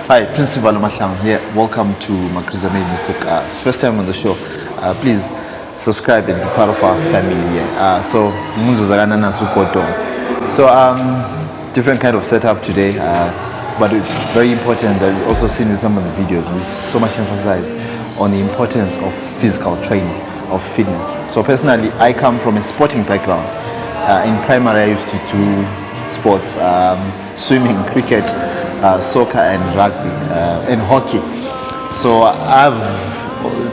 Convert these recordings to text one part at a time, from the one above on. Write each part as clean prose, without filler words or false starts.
Hi, Principal Masham here. Welcome to Magriza Made Me Cook. First time on the show. Please subscribe and be part of our family here. Different kind of setup today, but it's very important that you also seen in some of the videos. We so much emphasize on the importance of physical training, of fitness. So personally, I come from a sporting background. In primary, I used to do sports, swimming, cricket, soccer and rugby and hockey. So I've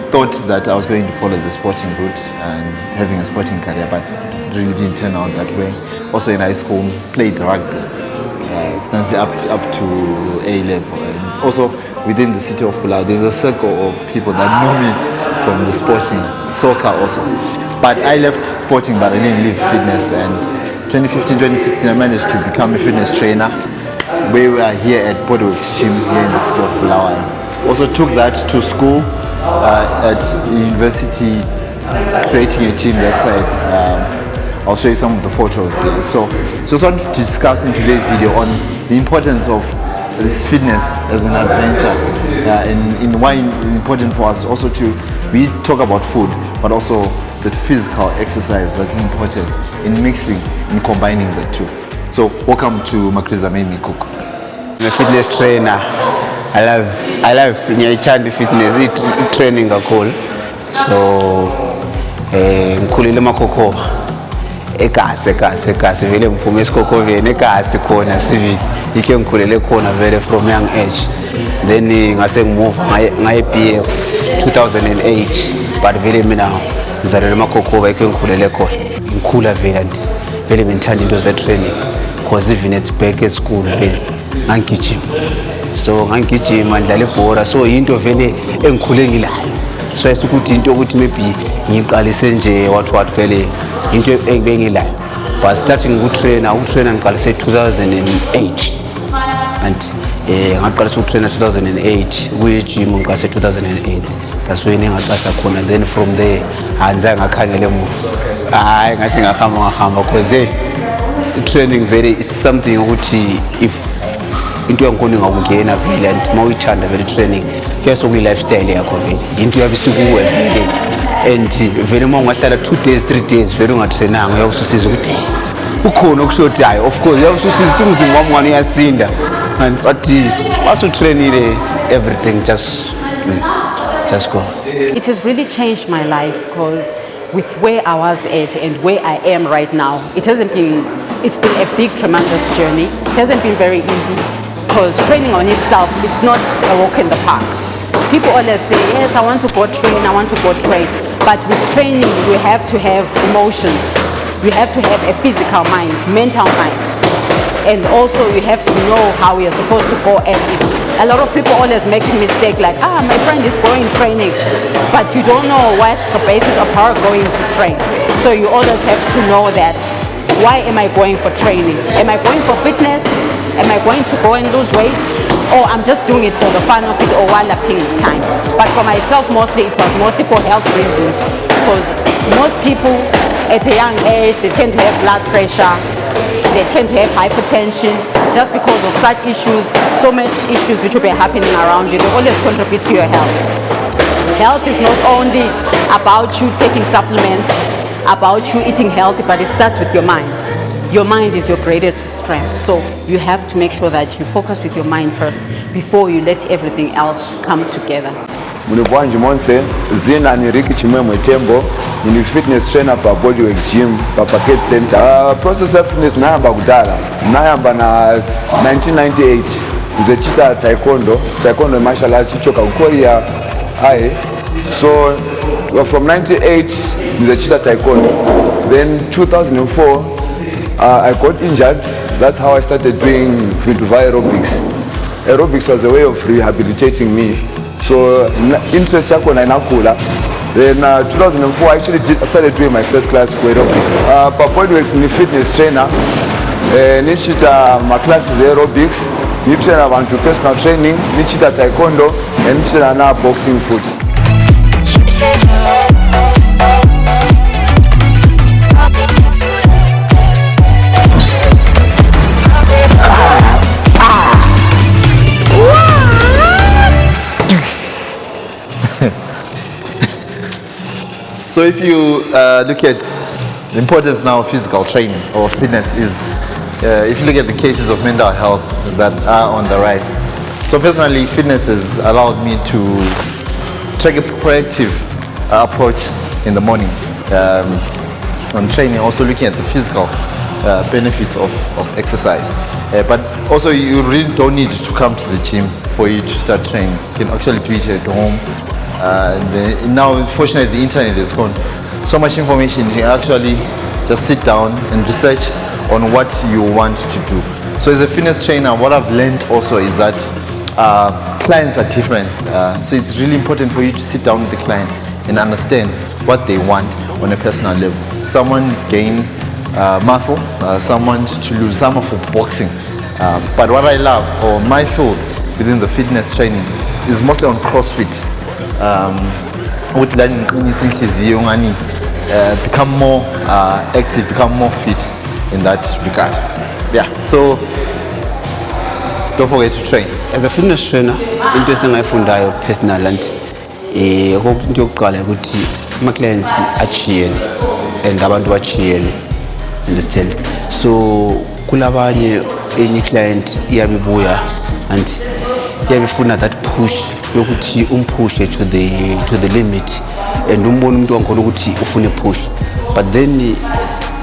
thought that I was going to follow the sporting route and having a sporting career, but it really didn't turn out that way. Also in high school, played rugby, extensively up to A level. And also within the city of Bulawayo, there's a circle of people that know me from the sporting, soccer also. But I left sporting, but I didn't leave fitness. And 2015, 2016, I managed to become a fitness trainer. We were here at Bodyworks Gym here in the city of Bulawayo. Also took that to school at university, creating a gym that side. I'll show you some of the photos here. So just want to discuss in today's video on the importance of this fitness as an adventure, and why it's important for us also we talk about food, but also the physical exercise that's important in mixing and combining the two. So welcome to Magriza Made Me Cook. I'm a fitness trainer. I love fitness training kakhulu. So ngikhulile emakhokhova egasi vele ngiphume esikhokoveni egasi khona sivile yike ngikhulele khona vele from young age. Then ngase ngimove ngaye BF 2008, but vele mina ngizalelwe emakhokhova yike ngikhulele khona. Ngikhula vele ngithanda into ze training, because even at back at school vele ngangigijima. So ngangigijima ngidlala ibhola, so into vele engikhule ngilayo. So esikuthi into ukuthi maybe ngiqalise nje what vele into engibengilayo. But starting ukutraina ngiqalise 2008, and ngaqalisa ukutraina 2008 kwi-gym ngiqalise 2008. That's when ngaqalisa khona. Then from there anza ngakhangela emuva. Hayi ngathi ngahamba because training very is something ukuthi if into yakhona ngakungena vele and mawuyithanda vele training kuyasokuyi lifestyle yakho vele into yabisikuwe vele, and vele mawungahlala 2 days 3 days vele ungatrainanga uyawususiza ukuthi ukhona okushodayo. Of course uyawususiza ukuthi umzimba wami ngani uyasinda, and but once trainile everything just go. It has really changed my life, because with where I was at and where I am right now, it's been a big, tremendous journey. It hasn't been very easy, because training on itself is not a walk in the park. People always say, yes, I want to go train. But with training, you have to have emotions. You have to have a physical mind, mental mind. And also you have to know how you're supposed to go at it. A lot of people always make a mistake like, my friend is going training, but you don't know what's the basis of her going to train. So you always have to know that, why am I going for training? Am I going for fitness? Am I going to go and lose weight? Or I'm just doing it for the fun of it or while I'm paying time? But for myself, mostly, it was mostly for health reasons. Because most people at a young age, they tend to have blood pressure, they tend to have hypertension, just because of such issues, so much issues which will be happening around you. They always contribute to your health. Health is not only about you taking supplements, about you eating healthy, but it starts with your mind. Your mind is your greatest strength. So you have to make sure that you focus with your mind first before you let everything else come together. Mulibwanji monse, zina ni Riki Chimwemwe Tembo, ni fitness trainer pa Bodyworks Gym, pa Packet Center. Process of fitness nayamba kudala. Nayamba na 1998. Nze chita taekwondo martial arts chichoka Korea. So from 98 nze chita taekwondo. Then 2004 I got injured. That's how I started doing aerobics. Aerobics was a way of rehabilitating me. So interest yako na inakula. Then 2004 I actually started doing my first class aerobics. Pa Bodyworks ni fitness trainer. Nichita ma classes aerobics. Nichita abantu personal training. Nichita taekwondo. And nichita na boxing foot. Wow! So if you look at the importance now of physical training or fitness is, if you look at the cases of mental health that are on the rise. So personally, fitness has allowed me to take a proactive approach in the morning on training, also looking at the physical benefits of exercise. But also you really don't need to come to the gym for you to start training. You can actually do it at home. Now, fortunately, the internet has gone so much information. You can actually just sit down and research on what you want to do. So as a fitness trainer, what I've learned also is that clients are different. So it's really important for you to sit down with the client and understand what they want on a personal level. Someone gain muscle, someone to lose, someone for boxing. But what I love, or my field within the fitness training, is mostly on CrossFit. With learning, become more active, become more fit in that regard. Yeah, so don't forget to train. As a fitness trainer, into esengayifundayo personal and into yokuqala ukuthi ama clients achiyene and abantu bachiyene, understand. So kulabanye any client iyabibuya and iyabifuna that push yokuthi umpushe to the limit and umbone umuntu wankhona ukuthi ufune push, but then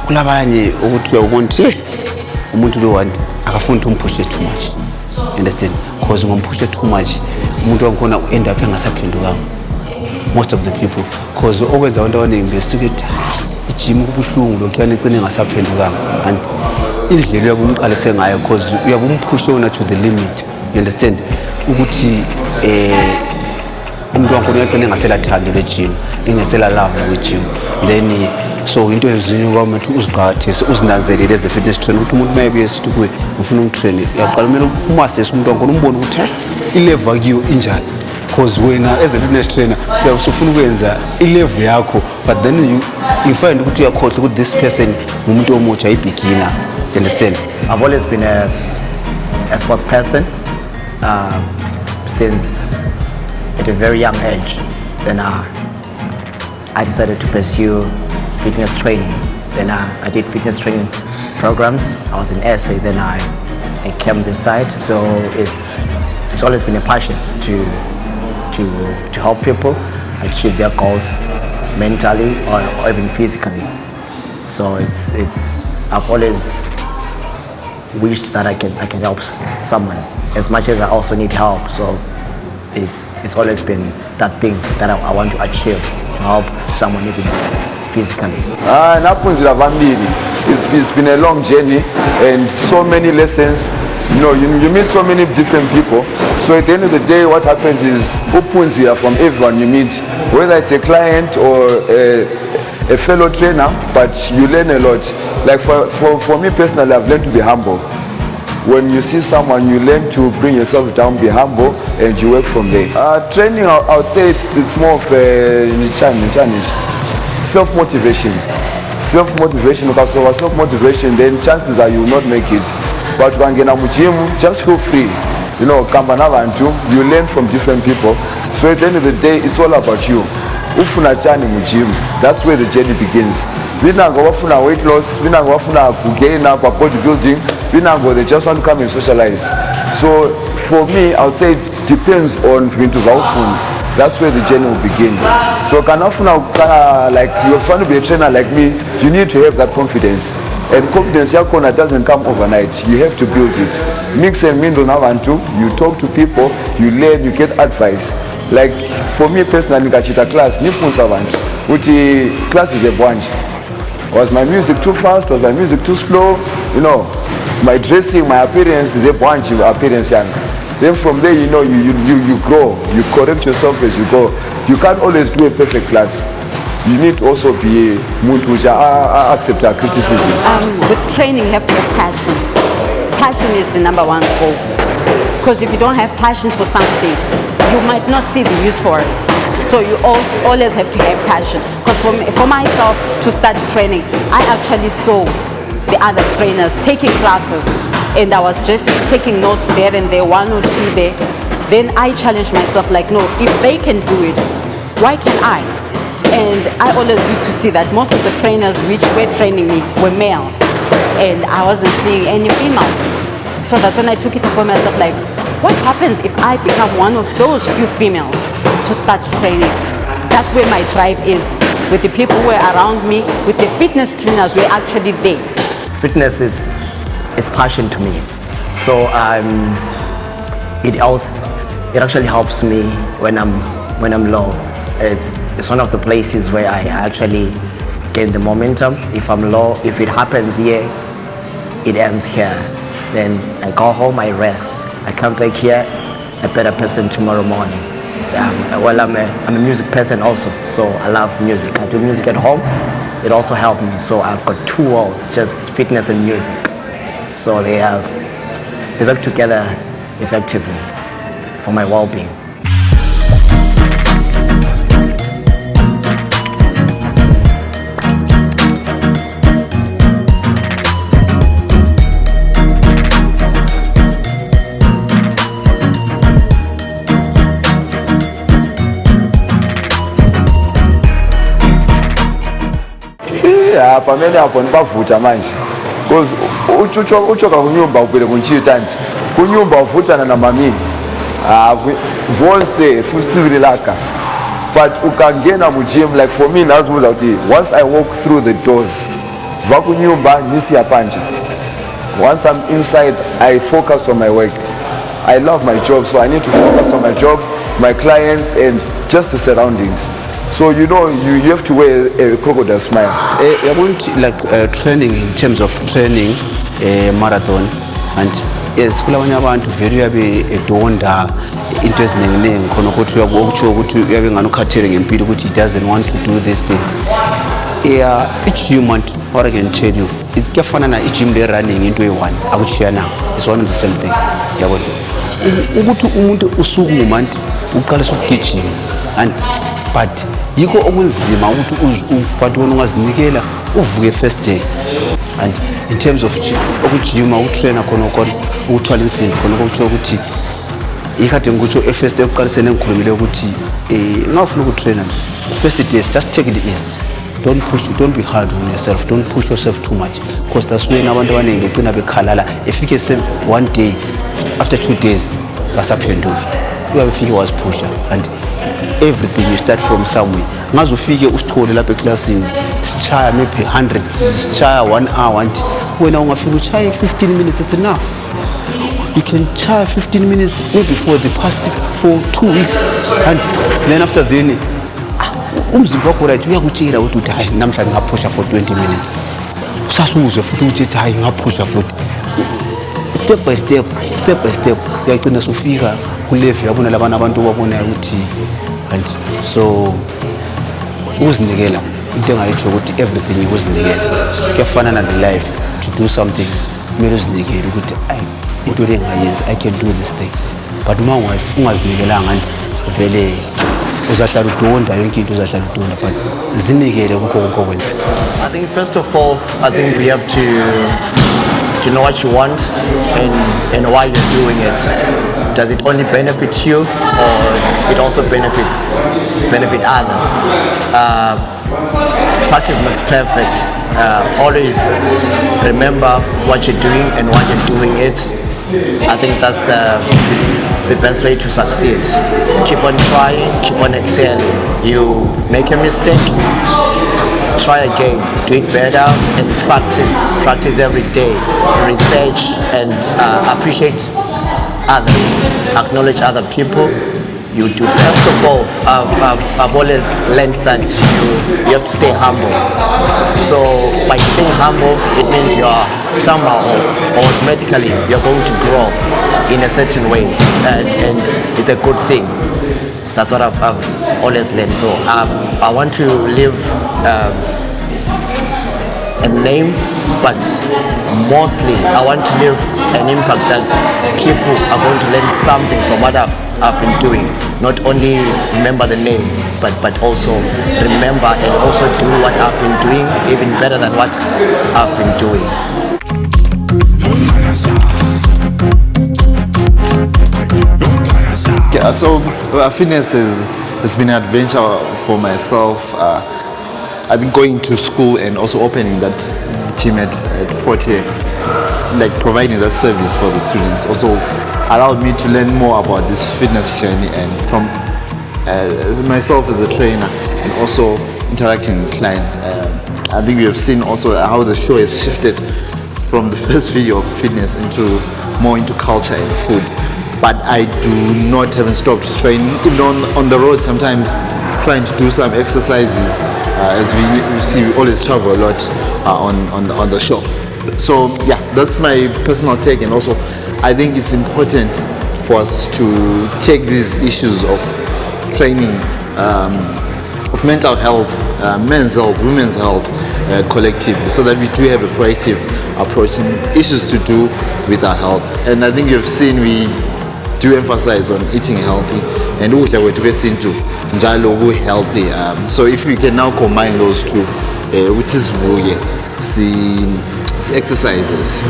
kulabanye ukuthi uyabona ukuthi umuntu lo want akafuni umpushe too much, understand, because ungampusha too much umuntu wankhona end up engasaphendukanga most of the people, because okwenza abantu abaningi besuke ijim kubuhlungu lokhuyana icine engasaphendukanga and indlela uyakumqalise ngayo because uyakumpusha ona to the limit, you understand, ukuthi umuntu wankhona uyaqina engaselathandi le gym, engasela love le gym. Then so into ezinye kwamanje uziqhathise uzinanzelele as a fitness trainer ukuthi umuntu maybe esithi kuwe ufuna ukutrain, uyaqala kumele umassess umuntu wankhona umbone ukuthi ilevel kiyo injani, because wena as a fitness trainer uyafuna ukwenza ilevel yakho, but then you find ukuthi uyakhohlwa ukuthi this person umuntu omutsha beginner, you understand. I've always been a sports person since at a very young age. Then I decided to pursue fitness training. Then I did fitness training programs. I was in SA. Then I came this side. So it's always been a passion to help people achieve their goals mentally or even physically. So I've always wished that I can help someone as much as I also need help. So it's always been that thing that I want to achieve, to help someone even physically. Naphunzira vambili. It's been a long journey and so many lessons. You meet so many different people. So at the end of the day, what happens is uphunzira from everyone you meet, whether it's a client or a fellow trainer, but you learn a lot. Like for me personally, I've learned to be humble. When you see someone, you learn to bring yourself down, be humble, and you work from there. Training, I would say it's more of a challenge. Self-motivation. Self-motivation, because of self-motivation, then chances are you will not make it. But when you go to gym, just feel free. You learn from different people. So at the end of the day, it's all about you. Ufuna chani mu gym, that's where the journey begins. We now go for weight loss, we now go for gain up bodybuilding, we now go, they just want to come and socialize. So for me, I would say it depends on Vintu Vaufun. That's where the journey will begin. So like you're trying to be a trainer like me, you need to have that confidence. And confidence doesn't come overnight. You have to build it. Mix and mingle now and two. You talk to people, you learn, you get advice. Like for me personally, nikachita class, nifunza abantu. Uti class is a bunch. Was my music too fast? Was my music too slow? My dressing, my appearance is a bunch of appearance. Then from there, you grow. You correct yourself as you go. You can't always do a perfect class. You need to also be muntu accept our criticism. With training, you have to have passion. Passion is the number one goal. Because if you don't have passion for something, you might not see the use for it. So you always have to have passion. Because for myself to start training, I actually saw the other trainers taking classes, and I was just taking notes there and there, one or two there. Then I challenged myself like, no, if they can do it, why can I? And I always used to see that most of the trainers which were training me were male, and I wasn't seeing any female. So that's when I took it upon myself, like, what happens if I become one of those few females to start training? That's where my drive is, with the people who are around me, with the fitness trainers who are actually there. Fitness is passion to me. So it actually helps me when I'm low. It's one of the places where I actually get the momentum. If I'm low, if it happens here, it ends here. Then I go home, I rest. I come back here, a better person tomorrow morning. Well, I'm a music person also, so I love music. I do music at home. It also helped me. So I've got two worlds, just fitness and music. So they work together effectively for my well-being. Pamene apo ndipavuta manje because uchoka kunyumba upele kunchita nti kunyumba uvutana na mami vonse fusivili laka, but ukangena mu gym, like for me nazibuza kuti once I walk through the doors vakunyumba nisi ya panja. Once I'm inside, I focus on my work. I love my job, so I need to focus on my job, my clients, and just the surroundings. So you know, you have to wear a crocodile smile. I want training in terms of training marathon, and yes, kulabanye abantu very yabe edonda into eziningi khona ukuthi uyakutsho ukuthi uyabe nganukhathele ngempilo ukuthi he doesn't want to do these things. Each human, what I can tell you, it kuyafana na gym le running into eyi-one akuchiyana, it's one of the same thing. Yabona ukuthi umuntu usukuma nti uqalisa ukugijima and but yikho okunzima ukuthi ufanele ungazinikela uvuke first day. And in terms of ukujima utrainer khona ukuthwala insimbi khona ukuthi ukuthi ikade ngikutsho first day uqalisene ngikhulumile ukuthi ngafuna ukutrainer first days just take it easy. Don't be hard on yourself. Don't push yourself too much, because that's when abantu abaningi begcina bekhalala efike one day after 2 days basaphenduka. Uyafika was pusher and everything you start from somewhere. Ngaze ufike usithole lapha eclassini sichaya maybe 100 sichaya 1 hour and wena ungafika uchaya 15 minutes, it's enough. You can chaya 15 minutes maybe for 2 weeks, and then after then umzimba wakho right uyakutshela ukuthi hayi namhlanje ngaphusha for 20 minutes. Usasuzwe futhi uthi hayi ngaphusha futhi. Step by step uyagcina sufika kulevel yabona labana abantu babona ukuthi and so uzinikela into engayitsho ukuthi everything ukuzinikela kuyafana na the life to do something kumele uzinikele ukuthi into le ngayenza I can do this thing, but uma ungazinikelanga nje vele uzahlala udonda yonke into uzahlala udonda, but zinikele kukho konke okwenza. I think first of all, I think we have to know what you want and why you're doing it. Does it only benefit you, or it also benefit others? Practice makes perfect. Always remember what you're doing and why you're doing it. I think that's the best way to succeed. Keep on trying, keep on excelling. You make a mistake, try again, do it better, and practice every day. Research and appreciate others, acknowledge other people. You do. First of all, I've always learned that you have to stay humble. So by staying humble, it means you are somehow or automatically you're going to grow in a certain way, and it's a good thing. That's what I've always learned. So I want to leave a name, but mostly I want to leave an impact that people are going to learn something from what I've been doing. Not only remember the name, but also remember and also do what I've been doing even better than what I've been doing. Yeah, so fitness has been an adventure for myself. I think going to school and also opening that gym at Fort here, like providing that service for the students, also allowed me to learn more about this fitness journey, and from myself as a trainer and also interacting with clients. I think we have seen also how the show has shifted from the first video of fitness more into culture and food. But I haven't stopped training, even on the road sometimes, trying to do some exercises. As we see, we always travel a lot on the show. So yeah, that's my personal take, and also I think it's important for us to take these issues of training, of mental health, men's health, women's health, collectively, so that we do have a proactive approach in issues to do with our health. And I think you've seen we do emphasize on eating healthy and ukudla kwethu kwesintu njalo healthy. So if we can now combine those two, which is vuye exercises,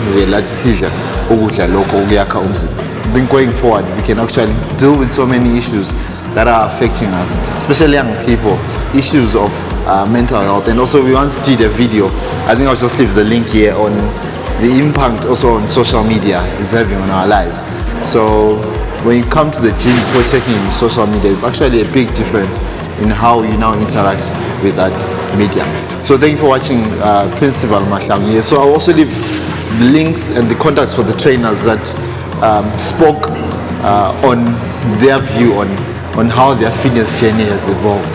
then going forward we can actually deal with so many issues that are affecting us, especially young people, issues of mental health. And also we once did a video, I think I'll just leave the link here, on the impact also on social media is having on our lives. So when you come to the gym before checking social media, it's actually a big difference in how you now interact with that media. So thank you for watching Principal Mahlang here. So I'll also leave the links and the contacts for the trainers that spoke on their view on how their fitness journey has evolved.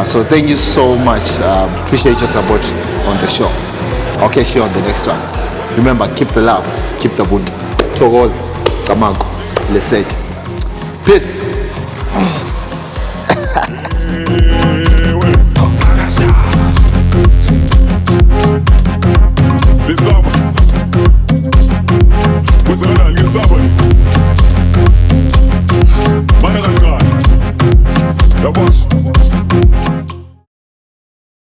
So thank you so much. Appreciate your support on the show. I'll catch you on the next one. Remember, keep the love, keep the Ubuntu. Togoz, Tamango, Lesed. Peace.